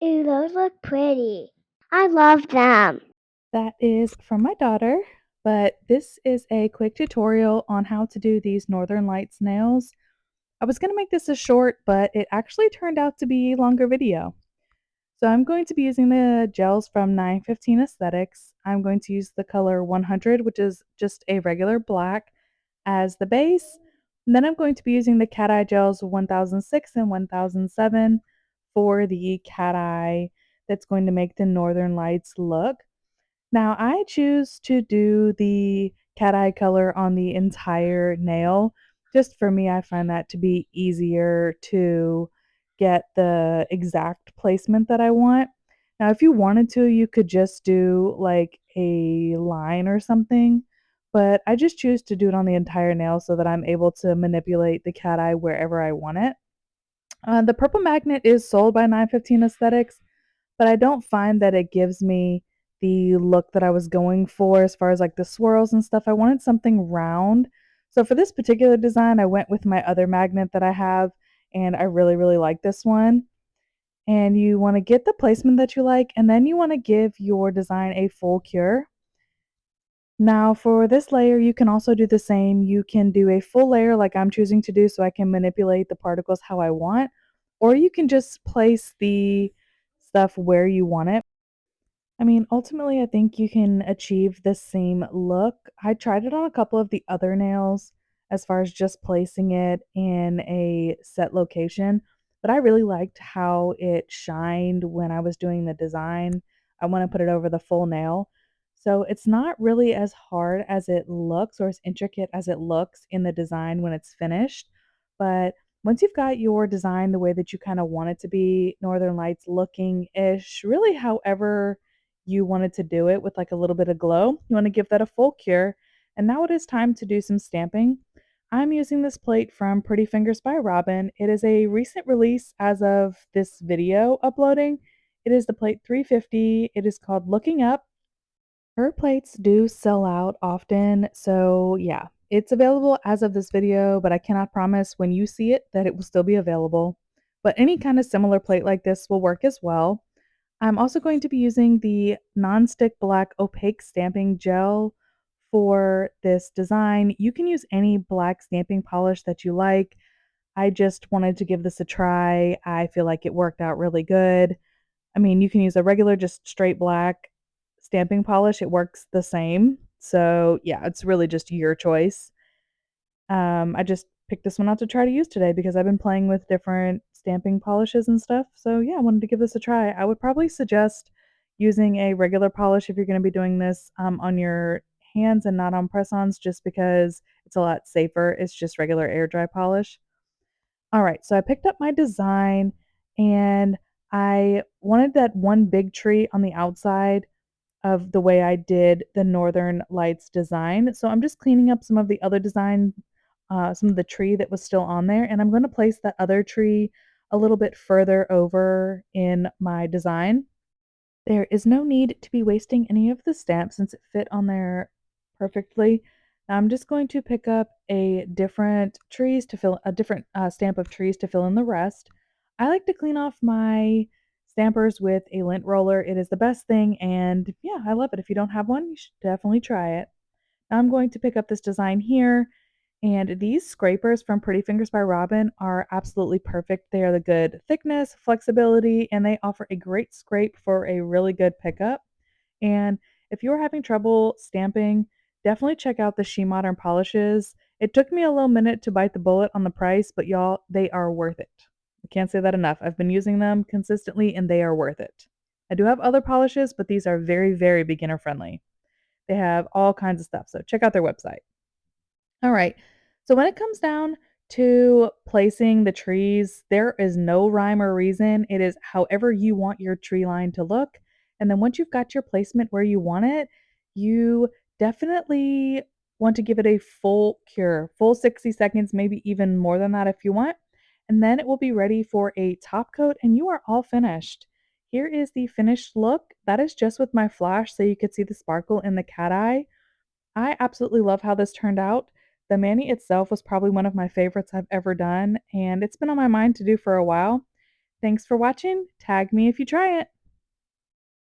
Ooh, those look pretty. I love them. That is from my daughter, but this is a quick tutorial on how to do these Northern Lights nails. I was going to make this a short, but it actually turned out to be a longer video. So I'm going to be using the gels from 915 Aesthetics. I'm going to use the color 100, which is just a regular black, as the base. And then I'm going to be using the cat eye gels 1006 and 1007 for the cat eye that's going to make the Northern Lights look. Now, I choose to do the cat eye color on the entire nail. Just for me, I find that to be easier to get the exact placement that I want. Now, if you wanted to, you could just do like a line or something, but I just choose to do it on the entire nail so that I'm able to manipulate the cat eye wherever I want it. The purple magnet is sold by 915 Aesthetics, but I don't find that it gives me the look that I was going for as far as like the swirls and stuff. I wanted something round. So for this particular design, I went with my other magnet that I have, and I really, really like this one. And you want to get the placement that you like, and then you want to give your design a full cure. Now, for this layer, you can also do the same. You can do a full layer like I'm choosing to do so I can manipulate the particles how I want, or you can just place the stuff where you want it. I mean, ultimately, I think you can achieve the same look. I tried it on a couple of the other nails as far as just placing it in a set location, but I really liked how it shined when I was doing the design. I want to put it over the full nail. So it's not really as hard as it looks or as intricate as it looks in the design when it's finished. But once you've got your design the way that you kind of want it to be, Northern Lights looking ish, really however you wanted to do it with like a little bit of glow. You want to give that a full cure. And now it is time to do some stamping. I'm using this plate from Pretty Fingers by Robin. It is a recent release as of this video uploading. It is the plate 350. It is called Looking Up. Her plates do sell out often, so yeah, it's available as of this video, but I cannot promise when you see it that it will still be available. But any kind of similar plate like this will work as well. I'm also going to be using the non-stick black opaque stamping gel for this design. You can use any black stamping polish that you like. I just wanted to give this a try. I feel like it worked out really good. I mean, you can use a regular, just straight black stamping polish. It works the same. So, yeah, it's really just your choice. I just picked this one out to try to use today because I've been playing with different stamping polishes and stuff. So, yeah, I wanted to give this a try. I would probably suggest using a regular polish if you're going to be doing this on your hands and not on press ons, just because it's a lot safer. It's just regular air dry polish. All right, so I picked up my design and I wanted that one big tree on the outside of the way I did the Northern Lights design. So I'm just cleaning up some of the other design, some of the tree that was still on there, and I'm going to place that other tree a little bit further over in my design. There is no need to be wasting any of the stamps since it fit on there perfectly. Now I'm just going to pick up a different trees to fill a different stamp of trees to fill in the rest. I like to clean off my stampers with a lint roller. It is the best thing, and yeah, I love it. If you don't have one, you should definitely try it. Now I'm going to pick up this design here, and these scrapers from Pretty Fingers by Robin are absolutely perfect. They are the good thickness, flexibility, and they offer a great scrape for a really good pickup. And if you're having trouble stamping, definitely check out the She Modern polishes. It took me a little minute to bite the bullet on the price, but y'all, they are worth it. I can't say that enough. I've been using them consistently and they are worth it. I do have other polishes, but these are very, very beginner friendly. They have all kinds of stuff, so check out their website. All right. So when it comes down to placing the trees, there is no rhyme or reason. It is however you want your tree line to look. And then once you've got your placement where you want it, you definitely want to give it a full cure, full 60 seconds, maybe even more than that if you want. And then it will be ready for a top coat and you are all finished. Here is the finished look. That is just with my flash so you could see the sparkle in the cat eye. I absolutely love how this turned out. The mani itself was probably one of my favorites I've ever done, and it's been on my mind to do for a while. Thanks for watching. Tag me if you try it.